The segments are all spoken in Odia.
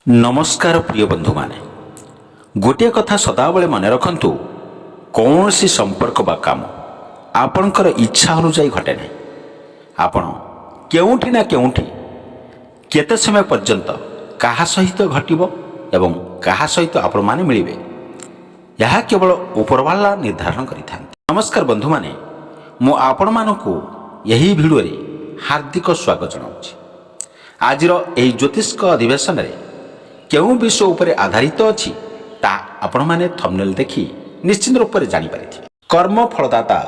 नमस्कार प्रिय बंधु माने गोटे कथा सदाबले मन रखु कौन सी संपर्क बा काम आपणकर इच्छा अनुजाई घटे ना आपण केउठी ना केउठी केते समय पर्यंत कहा सहित घटिबो एवं कहा सहित आपण माने मिलिबे यह केवल उपरवाला निर्धारण करिथांती। नमस्कार बंधु माने मु आपण मानकु यही भिडियो रे हार्दिक स्वागत जनाउछि। आजिर एही ज्योतिष अधिवेशन रे केउं विषय उपरे आधारित अछि ता आपण माने थंबनेल देखि निश्चित रूप से जानि पारिथिबे। कर्म फलदाता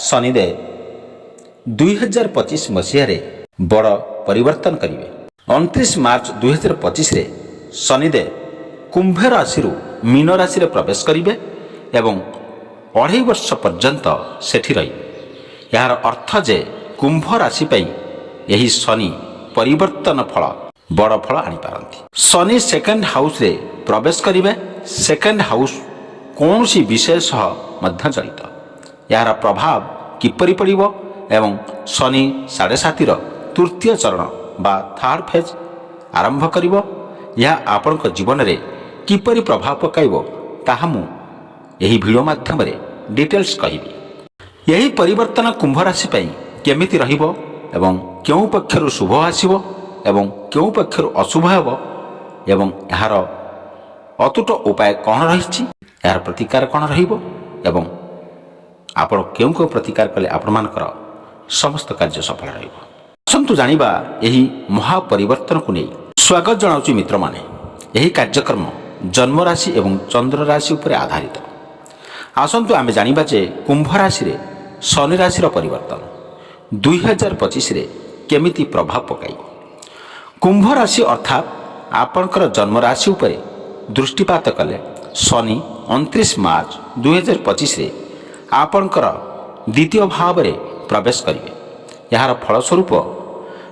शनिदेव 2025 मसीह रे बड़ परिवर्तन करिवे। 29 मार्च 2025 रे शनिदेव कुंभ राशि मीन राशि रे प्रवेश करिवे एवं 2.5 वर्ष पर्यंत सेठी रहिबे। यार अर्थ जे कुंभ राशि पई यही शनि परिवर्तन फल बड़ फल आनी पारंती। शनि सेकेंड हाउस रे प्रवेश करिवे। सेकेंड हाउस कौन सी विषय सह मध्य जड़ित यार प्रभाव किपरि पड़िबो एवं शनि 7.5 तृतीय चरण बा थर्ड फेज आरंभ करिबो यह आपनक जीवन रे किपरि प्रभाव पकाइबो ताहा मु एही वीडियो माध्यम रे डिटेल्स कहिबी। यही परिवर्तन कुंभ राशि पई केमिति रहिबो एवं केउ पक्षरु शुभ आसीबो एवं केउ पक्षरु अशुभ हेबो एवं यार अतुट उपाय कौन रही यार प्रतिकार कौन रहिबो एवं आपण केउ केउ प्रतिकार कले आपण मानकर समस्त कार्य सफल रहिबो। आसंतु जानिबा एही महापरिवर्तन को नै स्वागत जनाउछि मित्र माने। एही कार्यक्रम जन्म राशि एवं चंद्र राशि उपरे आधारित। आसंतु आमे जानिबा जे कुंभ राशि रे शनि राशि परिवर्तन 2025 रे केमिति प्रभाव पकाई। कुंभ राशि अर्थात आपणकर जन्म राशि उपरे दृष्टिपात कले शनि 29 मार्च 2025 रे आपणकर द्वितीय भाव रे प्रवेश करिवे। यार फलस्वरूप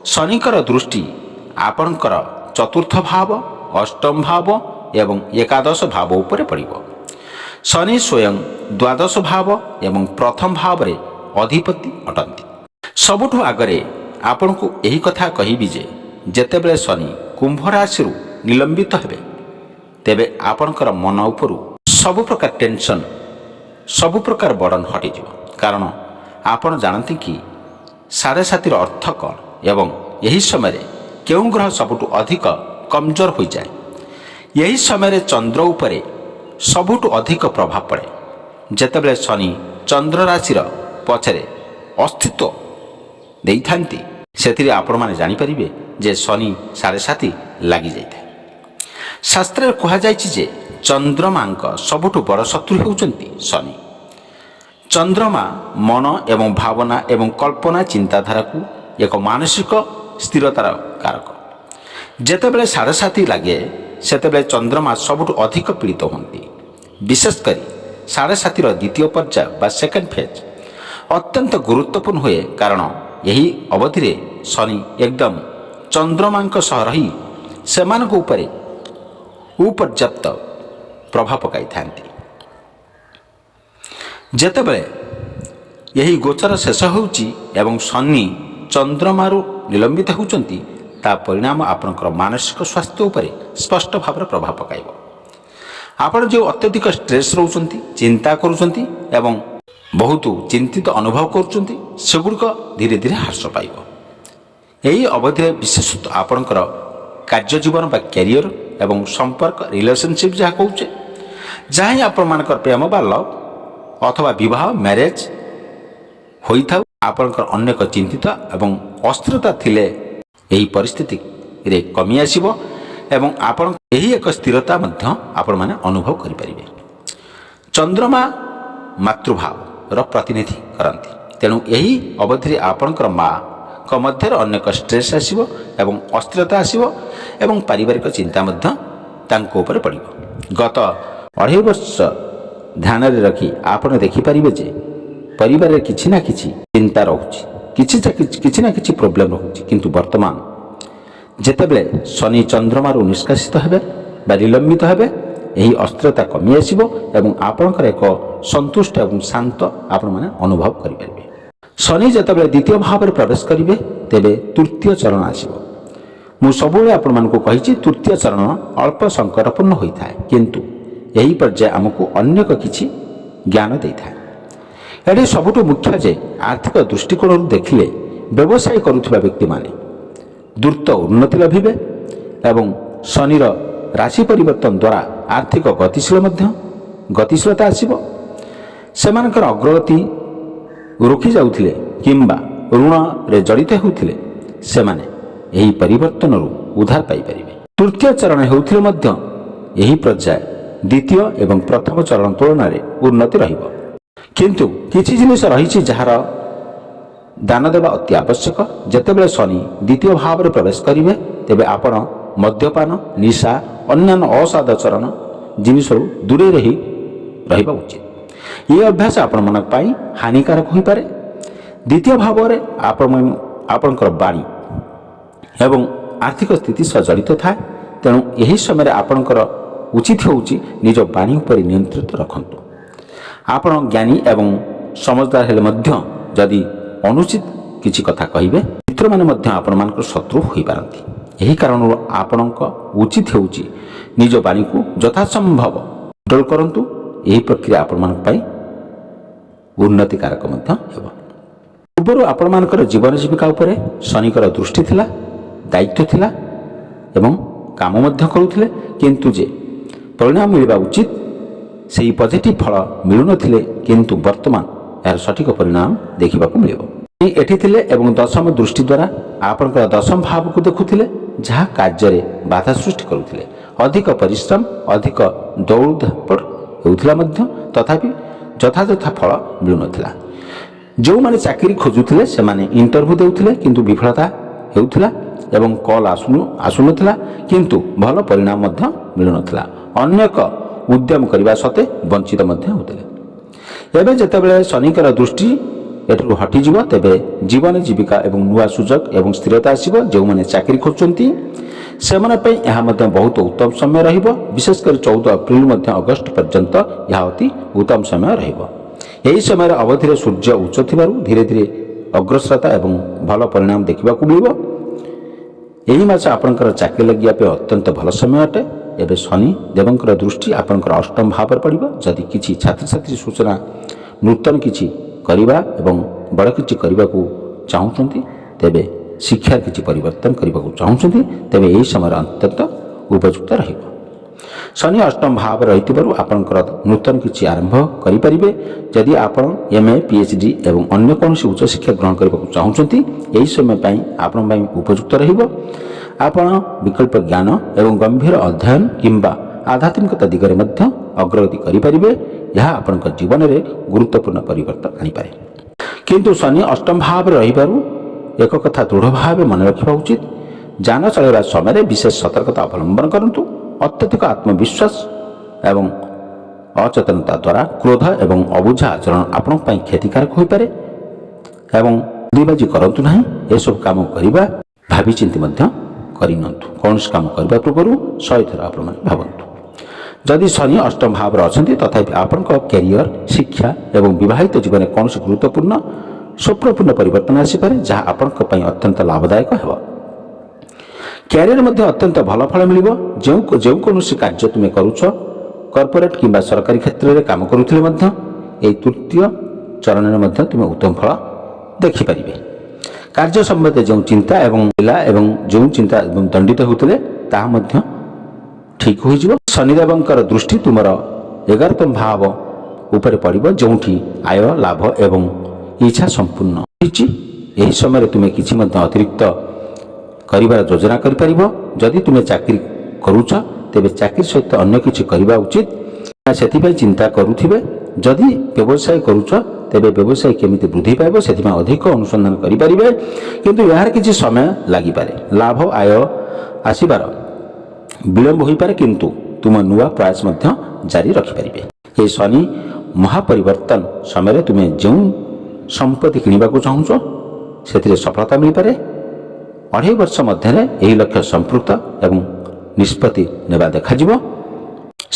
शनिकर दृष्टि आपणकर चतुर्थ भाव अष्टम भाव एवं एकादश भाव उपरे पड़िबो। शनि स्वयं द्वादश भाव एवं प्रथम भाव रे अधिपति अटंती। सबुठु आगरे आपनको यही कथा कहिबी जे जेतेबेले शनि कुंभ राशि निलंबित हेबे तेबे आपणकर मन उपरु सबु प्रकार टेंशन सबु प्रकार बर्डन हटि जिवो। कारण आपण जानती कि 7.5 अर्थ कौन एवं यही समय केउं ग्रह सबुठु अधिक कमजोर हो जाए। यही समय चंद्र उपरे सबुठु अधिक प्रभाव पड़े। जेतेबेले शनि चंद्र राशि पछरे अस्तित्व देइथांती सेथिरे आपण माने जानि परिबे जे शनि 7.5 लागि जाइଥାଏ। शास्त्र कहा जाइछि जे चंद्रमांक सबुठु बड़ शत्रु हेउचंती शनि। चंद्रमा मन एवं भावना एवं कल्पना चिंताधारा को एक मानसिक स्थिरतार कारक। जेतेबेले 7.5 लागे सेतेबेले चंद्रमा सबुठु अधिक पीड़ित होती। विशेषकर 7.5 द्वितीय पर्याय बा सेकेंड फेज अत्यंत गुरुत्वपूर्ण हुए। कारण यही अवधि रे शनि एकदम चंद्रमांक सह रही सेमानक उपरे उपर्याप्त प्रभाव पकाई थांती। जेतेबेले यही गोचर शेष होउची एवं शनि चंद्रमारु निलंबित होउचंती ता परिणाम आपनकर मानसिक स्वास्थ्य उपरे स्पष्ट भाव प्रभाव पकाइबो। आपण जो अत्यधिक स्ट्रेस रहउचंती चिंता करूचंती एवं बहुत चिंतित अनुभव करूचंती सेगुड़िक धीरे धीरे ह्रास पाइबो। यही अवधि विशेषतः आपणकर कार्य जीवन बा कैरियर एवं संपर्क रिलेशनशिप जहाँ कहे जहाँ आपण मानकर प्रेम बा लव अथवा विवाह मैरिज होई था आपणकर अनेक चिंतित एवं अस्थिरता थिले यही परिस्थिति रे कमी आसीबो एवं आपण यही एक स्थिरता मध्य आपण माने अनुभव करि परिबे। चंद्रमा मातृभाव र प्रतिनिधि करंती। तेणु यही अवधि आपणकर माँ को मध्य अनेक स्ट्रेस आसीबो एवं अस्थिरता आसीबो एवं पारिवारिक चिंता मध्य तांको ऊपर पड़िबो। गत 2.5 वर्ष ध्यान रे रखी आपण देखि परिबे जे परिवार रे किछि ना किछि चिंता रहउछि किछि ना किछि प्रॉब्लम रहउछि। किंतु वर्तमान जेतेबेले शनि चंद्रमा निष्कासित हेबे बा निलंबित हेबे यही अस्थिरता कमी आसीबो एवं आपणकर एक संतुष्ट एवं शांत आपण माने अनुभव करि परिबे। शनि जेतेबेले द्वितीय भाव रे प्रवेश करिवे तेबे तृतीय चरण आसीबो। ମୁଁ ସବୁବେଳେ ଆପଣମାନଙ୍କୁ କହିଛି ତୃତୀୟ ଚରଣ ଅଳ୍ପ ସଙ୍କଟପୂର୍ଣ୍ଣ ହୋଇଥାଏ, କିନ୍ତୁ ଏହି ପର୍ଯ୍ୟାୟ ଆମକୁ ଅନେକ କିଛି ଜ୍ଞାନ ଦେଇଥାଏ। ଏଠି ସବୁଠୁ ମୁଖ୍ୟ ଯେ ଆର୍ଥିକ ଦୃଷ୍ଟିକୋଣରୁ ଦେଖିଲେ ବ୍ୟବସାୟ କରୁଥିବା ବ୍ୟକ୍ତିମାନେ ଦ୍ରୁତ ଉନ୍ନତି ଲଭିବେ ଏବଂ ଶନିର ରାଶି ପରିବର୍ତ୍ତନ ଦ୍ୱାରା ଆର୍ଥିକ ଗତିଶୀଳତା ଆସିବ। ସେମାନଙ୍କର ଅଗ୍ରଗତି ରୋକି ଯାଉଥିଲେ କିମ୍ବା ଋଣରେ ଜଡ଼ିତ ହେଉଥିଲେ ସେମାନେ ଏହି ପରିବର୍ତ୍ତନରୁ ଉଦ୍ଧାର ପାଇପାରିବେ। ତୃତୀୟ ଚରଣ ହେଉଥିଲେ ମଧ୍ୟ ଏହି ପର୍ଯ୍ୟାୟ ଦ୍ୱିତୀୟ ଏବଂ ପ୍ରଥମ ଚରଣ ତୁଳନାରେ ଉନ୍ନତି ରହିବ। କିନ୍ତୁ କିଛି ଜିନିଷ ରହିଛି ଯାହାର ଦାନ ଦେବା ଅତି ଆବଶ୍ୟକ। ଯେତେବେଳେ ଶନି ଦ୍ୱିତୀୟ ଭାବରେ ପ୍ରବେଶ କରିବେ ତେବେ ଆପଣ ମଦ୍ୟପାନ, ନିଶା, ଅନ୍ୟାନ୍ୟ ଅସଦାଚରଣ ଜିନିଷରୁ ଦୂରେଇ ରହିବା ଉଚିତ। ଏହି ଅଭ୍ୟାସ ଆପଣମାନଙ୍କ ପାଇଁ ହାନିକାରକ ହୋଇପାରେ। ଦ୍ୱିତୀୟ ଭାବରେ ଆପଣଙ୍କର ବାଣୀ ଏବଂ ଆର୍ଥିକ ସ୍ଥିତି ସହ ଜଡ଼ିତ ଥାଏ। ତେଣୁ ଏହି ସମୟରେ ଆପଣଙ୍କର ଉଚିତ ହେଉଛି ନିଜ ବାଣୀ ଉପରେ ନିୟନ୍ତ୍ରଣ ରଖନ୍ତୁ। ଆପଣ ଜ୍ଞାନୀ ଏବଂ ସମଝଦାର ହେଲେ ମଧ୍ୟ ଯଦି ଅନୁଚିତ କିଛି କଥା କହିବେ ମିତ୍ରମାନେ ମଧ୍ୟ ଆପଣମାନଙ୍କର ଶତ୍ରୁ ହୋଇପାରନ୍ତି। ଏହି କାରଣରୁ ଆପଣଙ୍କ ଉଚିତ ହେଉଛି ନିଜ ବାଣୀକୁ ଯଥାସମ୍ଭବ କଣ୍ଟ୍ରୋଲ କରନ୍ତୁ। ଏହି ପ୍ରକ୍ରିୟା ଆପଣମାନଙ୍କ ପାଇଁ ଉନ୍ନତିକାରକ ମଧ୍ୟ ହେବ। ପୂର୍ବରୁ ଆପଣମାନଙ୍କର ଜୀବନ ଜୀବିକା ଉପରେ ଶନିଙ୍କର ଦୃଷ୍ଟି ଥିଲା, ଦାୟିତ୍ୱ ଥିଲା ଏବଂ କାମ ମଧ୍ୟ କରୁଥିଲେ, କିନ୍ତୁ ଯେ ପରିଣାମ ମିଳିବା ଉଚିତ ସେହି ପଜିଟିଭ ଫଳ ମିଳୁନଥିଲେ, କିନ୍ତୁ ବର୍ତ୍ତମାନ ଏହାର ସଠିକ ପରିଣାମ ଦେଖିବାକୁ ମିଳିବ। ଏଠି ଥିଲେ ଏବଂ ଦଶମ ଦୃଷ୍ଟି ଦ୍ୱାରା ଆପଣଙ୍କର ଦଶମ ଭାବକୁ ଦେଖୁଥିଲେ, ଯାହା କାର୍ଯ୍ୟରେ ବାଧା ସୃଷ୍ଟି କରୁଥିଲେ। ଅଧିକ ପରିଶ୍ରମ, ଅଧିକ ଦୌଡ଼ଧାପଡ଼ ହେଉଥିଲା ମଧ୍ୟ ତଥାପି ଯଥାଯଥ ଫଳ ମିଳୁନଥିଲା। ଯେଉଁମାନେ ଚାକିରି ଖୋଜୁଥିଲେ ସେମାନେ ଇଣ୍ଟରଭ୍ୟୁ ଦେଉଥିଲେ କିନ୍ତୁ ବିଫଳତା ହେଉଥିଲା ଏବଂ କଲ୍ ଆସୁନଥିଲା, କିନ୍ତୁ ଭଲ ପରିଣାମ ମଧ୍ୟ ମିଳୁନଥିଲା। ଅନେକ ଉଦ୍ୟମ କରିବା ସତ୍ତ୍ୱେ ବଞ୍ଚିତ ମଧ୍ୟ ହେଉଥିଲେ। ଏବେ ଯେତେବେଳେ ଶନିଙ୍କର ଦୃଷ୍ଟି ଏଠାରୁ ହଟିଯିବ ତେବେ ଜୀବନ ଜୀବିକା ଏବଂ ନୂଆ ସୁଯୋଗ ଏବଂ ସ୍ଥିରତା ଆସିବ। ଯେଉଁମାନେ ଚାକିରି ଖୋଜୁଛନ୍ତି ସେମାନଙ୍କ ପାଇଁ ଏହା ମଧ୍ୟ ବହୁତ ଉତ୍ତମ ସମୟ ରହିବ। ବିଶେଷ କରି 14 ଏପ୍ରିଲ ମଧ୍ୟ ଅଗଷ୍ଟ ପର୍ଯ୍ୟନ୍ତ ଏହା ଅତି ଉତ୍ତମ ସମୟ ରହିବ। ଏହି ସମୟରେ ଅବଧିରେ ସୂର୍ଯ୍ୟ ଉଚ୍ଚ ଥିବାରୁ ଧୀରେ ଧୀରେ ଅଗ୍ରସରତା ଏବଂ ଭଲ ପରିଣାମ ଦେଖିବାକୁ ମିଳିବ। ଏହି ମାସ ଆପଣଙ୍କର ଚାକିରି ଲାଗିବା ପାଇଁ ଅତ୍ୟନ୍ତ ଭଲ ସମୟ ଅଟେ। ଏବେ ଶନି ଦେବଙ୍କର ଦୃଷ୍ଟି ଆପଣଙ୍କର ଅଷ୍ଟମ ଭାବରେ ପଡ଼ିବ। ଯଦି କିଛି ଛାତ୍ରଛାତ୍ରୀ ସୂଚନା ନୂତନ କିଛି କରିବା ଏବଂ ବଡ଼ କିଛି କରିବାକୁ ଚାହୁଁଛନ୍ତି, ତେବେ ଶିକ୍ଷାର କିଛି ପରିବର୍ତ୍ତନ କରିବାକୁ ଚାହୁଁଛନ୍ତି, ତେବେ ଏହି ସମୟରେ ଅତ୍ୟନ୍ତ ଉପଯୁକ୍ତ ରହିବ। ଶନି ଅଷ୍ଟମ ଭାବରେ ରହିଥିବାରୁ ଆପଣଙ୍କର ନୂତନ କିଛି ଆରମ୍ଭ କରିପାରିବେ। ଯଦି ଆପଣ MA, PhD ଏବଂ ଅନ୍ୟ କୌଣସି ଉଚ୍ଚଶିକ୍ଷା ଗ୍ରହଣ କରିବାକୁ ଚାହୁଁଛନ୍ତି, ଏହି ସମୟ ପାଇଁ ଆପଣଙ୍କ ପାଇଁ ଉପଯୁକ୍ତ ରହିବ। ଆପଣ ବିକଳ୍ପ ଜ୍ଞାନ ଏବଂ ଗମ୍ଭୀର ଅଧ୍ୟୟନ କିମ୍ବା ଆଧ୍ୟାତ୍ମିକତା ଦିଗରେ ମଧ୍ୟ ଅଗ୍ରଗତି କରିପାରିବେ। ଏହା ଆପଣଙ୍କ ଜୀବନରେ ଗୁରୁତ୍ୱପୂର୍ଣ୍ଣ ପରିବର୍ତ୍ତନ ଆଣିପାରେ। କିନ୍ତୁ ଶନି ଅଷ୍ଟମ ଭାବରେ ରହିବାରୁ ଏକ କଥା ଦୃଢ଼ ଭାବେ ମନେ ରଖିବା ଉଚିତ, ଯାନ ଚଳାଇବା ସମୟରେ ବିଶେଷ ସତର୍କତା ଅବଲମ୍ବନ କରନ୍ତୁ। ଅତ୍ୟଧିକ ଆତ୍ମବିଶ୍ୱାସ ଏବଂ ଅଚେତନତା ଦ୍ୱାରା କ୍ରୋଧ ଏବଂ ଅବୁଝା ଆଚରଣ ଆପଣଙ୍କ ପାଇଁ କ୍ଷତିକାରକ ହୋଇପାରେ ଏବଂ ଜଲ୍ଦିବାଜି କରନ୍ତୁ ନାହିଁ। ଏସବୁ କାମ କରିବା ଭାବିଚିନ୍ତି ମଧ୍ୟ କରିନିଅନ୍ତୁ। କୌଣସି କାମ କରିବା ପୂର୍ବରୁ 100 ଥର ଆପଣମାନେ ଭାବନ୍ତୁ। ଯଦି ଶନି ଅଷ୍ଟମ ଭାବରେ ଅଛନ୍ତି ତଥାପି ଆପଣଙ୍କ କ୍ୟାରିୟର, ଶିକ୍ଷା ଏବଂ ବିବାହିତ ଜୀବନରେ କୌଣସି ଗୁରୁତ୍ୱପୂର୍ଣ୍ଣ ସ୍ୱପ୍ନପୂର୍ଣ୍ଣ ପରିବର୍ତ୍ତନ ଆସିପାରେ, ଯାହା ଆପଣଙ୍କ ପାଇଁ ଅତ୍ୟନ୍ତ ଲାଭଦାୟକ ହେବ। କ୍ୟାରିୟର ମଧ୍ୟ ଅତ୍ୟନ୍ତ ଭଲ ଫଳ ମିଳିବ। ଯେଉଁ କୌଣସି କାର୍ଯ୍ୟ ତୁମେ କରୁଛ, କର୍ପୋରେଟ୍ କିମ୍ବା ସରକାରୀ କ୍ଷେତ୍ରରେ କାମ କରୁଥିଲେ ମଧ୍ୟ ଏହି ତୃତୀୟ ଚରଣରେ ମଧ୍ୟ ତୁମେ ଉତ୍ତମ ଫଳ ଦେଖିପାରିବେ। କାର୍ଯ୍ୟ ସମ୍ବନ୍ଧୀୟ ଯେଉଁ ଚିନ୍ତା ଏବଂ ଯେଉଁ ଚିନ୍ତା ଏବଂ ଦଣ୍ଡିତ ହେଉଥିଲେ ତାହା ମଧ୍ୟ ଠିକ୍ ହୋଇଯିବ। ଶନିଦେବଙ୍କର ଦୃଷ୍ଟି ତୁମର 11ତମ ଭାବ ଉପରେ ପଡ଼ିବ, ଯେଉଁଠି ଆୟ, ଲାଭ ଏବଂ ଇଚ୍ଛା ସମ୍ପୂର୍ଣ୍ଣ ହୋଇଛି। ଏହି ସମୟରେ ତୁମେ କିଛି ମଧ୍ୟ ଅତିରିକ୍ତ କରିବାର ଯୋଜନା କରିପାରିବ। ଯଦି ତୁମେ ଚାକିରି କରୁଛ ତେବେ ଚାକିରି ସହିତ ଅନ୍ୟ କିଛି କରିବା ଉଚିତ, ସେଥିପାଇଁ ଚିନ୍ତା କରୁଥିବେ। ଯଦି ବ୍ୟବସାୟ କରୁଛ ତେବେ ବ୍ୟବସାୟ କେମିତି ବୃଦ୍ଧି ପାଇବ ସେଥିପାଇଁ ଅଧିକ ଅନୁସନ୍ଧାନ କରିପାରିବେ, କିନ୍ତୁ ଏହାର କିଛି ସମୟ ଲାଗିପାରେ। ଲାଭ, ଆୟ ଆସିବାର ବିଳମ୍ବ ହୋଇପାରେ, କିନ୍ତୁ ତୁମ ନୂଆ ପ୍ରୟାସ ମଧ୍ୟ ଜାରି ରଖିପାରିବେ। ଏହି ଶନି ମହାପରିବର୍ତ୍ତନ ସମୟରେ ତୁମେ ଯେଉଁ ସମ୍ପତ୍ତି କିଣିବାକୁ ଚାହୁଁଛ ସେଥିରେ ସଫଳତା ମିଳିପାରେ। 2.5 ବର୍ଷ ମଧ୍ୟରେ ଏହି ଲକ୍ଷ୍ୟ ସମ୍ପୃକ୍ତ ଏବଂ ନିଷ୍ପତ୍ତି ନେବା ଦେଖାଯିବ।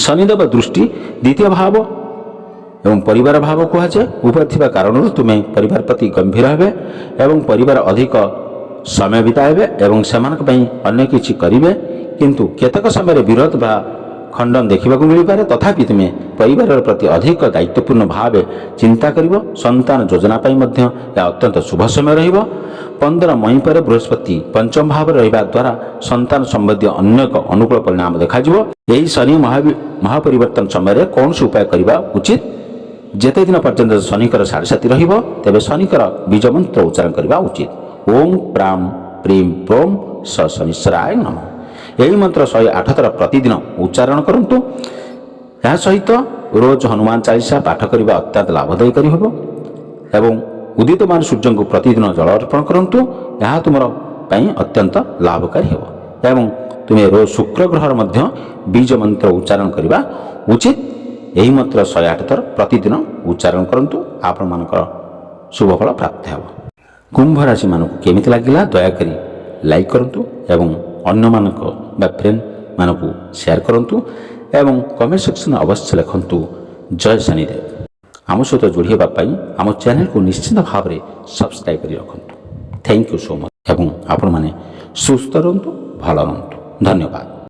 ଶନିଦେବ ଦୃଷ୍ଟି ଦ୍ୱିତୀୟ ଭାବ ଏବଂ ପରିବାର ଭାବ କୁହାଯାଏ। ଉପରେ ଥିବା କାରଣରୁ ତୁମେ ପରିବାର ପ୍ରତି ଗମ୍ଭୀର ହେବେ ଏବଂ ପରିବାର ଅଧିକ ସମୟ ବିତାଇବେ ଏବଂ ସେମାନଙ୍କ ପାଇଁ ଅନ୍ୟ କିଛି କରିବେ। କିନ୍ତୁ କେତେକ ସମୟରେ ବିରୋଧ ବା ଖଣ୍ଡନ ଦେଖିବାକୁ ମିଳିପାରେ। ତଥାପି ତୁମେ ପରିବାରର ପ୍ରତି ଅଧିକ ଦାୟିତ୍ୱପୂର୍ଣ୍ଣ ଭାବେ ଚିନ୍ତା କରିବ। ସନ୍ତାନ ଯୋଜନା ପାଇଁ ମଧ୍ୟ ଏହା ଅତ୍ୟନ୍ତ ଶୁଭ ସମୟ ରହିବ। 15 ମଇ ପରେ ବୃହସ୍ପତି ପଞ୍ଚମ ଭାବରେ ରହିବା ଦ୍ୱାରା ସନ୍ତାନ ସମ୍ବନ୍ଧୀୟ ଅନ୍ୟ ଏକ ଅନୁକୂଳ ପରିଣାମ ଦେଖାଯିବ। ଏହି ଶନି ମହାପରିବର୍ତ୍ତନ ସମୟରେ କୌଣସି ଉପାୟ କରିବା ଉଚିତ। ଯେତେ ଦିନ ପର୍ଯ୍ୟନ୍ତ ଶନିଙ୍କର 7.5 ରହିବ ତେବେ ଶନିଙ୍କର ବୀଜ ମନ୍ତ୍ର ଉଚ୍ଚାରଣ କରିବା ଉଚିତ। ଓಂ ପ୍ରାମ୍ ପ୍ରିମ୍ ପ୍ରୋମ୍ ସ ଶନିଶ୍ୱରାୟ ନମଃ। ଏହି ମନ୍ତ୍ର 108 ଥର ପ୍ରତିଦିନ ଉଚ୍ଚାରଣ କରନ୍ତୁ। ଏହା ସହିତ ରୋଜ ହନୁମାନ ଚାଳିଶା ପାଠ କରିବା ଅତ୍ୟନ୍ତ ଲାଭଦାୟୀ ହେବ ଏବଂ ଉଦିତମାନ ସୂର୍ଯ୍ୟଙ୍କୁ ପ୍ରତିଦିନ ଜଳ ଅର୍ପଣ କରନ୍ତୁ। ଏହା ତୁମର ପାଇଁ ଅତ୍ୟନ୍ତ ଲାଭକାରୀ ହେବ ଏବଂ ତୁମେ ରୋଜ ଶୁକ୍ର ଗ୍ରହର ମଧ୍ୟ ବୀଜ ମନ୍ତ୍ର ଉଚ୍ଚାରଣ କରିବା ଉଚିତ। ଏହି ମନ୍ତ୍ର 108 ଥର ପ୍ରତିଦିନ ଉଚ୍ଚାରଣ କରନ୍ତୁ। ଆପଣମାନଙ୍କର ଶୁଭଫଳ ପ୍ରାପ୍ତ ହେବ। କୁମ୍ଭ ରାଶିମାନଙ୍କୁ କେମିତି ଲାଗିଲା ଦୟାକରି ଲାଇକ୍ କରନ୍ତୁ ଏବଂ ଅନ୍ୟମାନଙ୍କ ବା ଫ୍ରେଣ୍ଡମାନଙ୍କୁ ସେୟାର କରନ୍ତୁ ଏବଂ କମେଣ୍ଟ ସେକ୍ସନରେ ଅବଶ୍ୟ ଲେଖନ୍ତୁ ଜୟ ଶନିଦେବ। ଆମ ସହିତ ଯୋଡ଼ି ହେବା ପାଇଁ ଆମ ଚ୍ୟାନେଲକୁ ନିଶ୍ଚିତ ଭାବରେ ସବସ୍କ୍ରାଇବ୍ କରି ରଖନ୍ତୁ। ଥ୍ୟାଙ୍କ ୟୁ ସୋ ମଚ୍ ଏବଂ ଆପଣମାନେ ସୁସ୍ଥ ରୁହନ୍ତୁ, ଭଲ ରୁହନ୍ତୁ। ଧନ୍ୟବାଦ।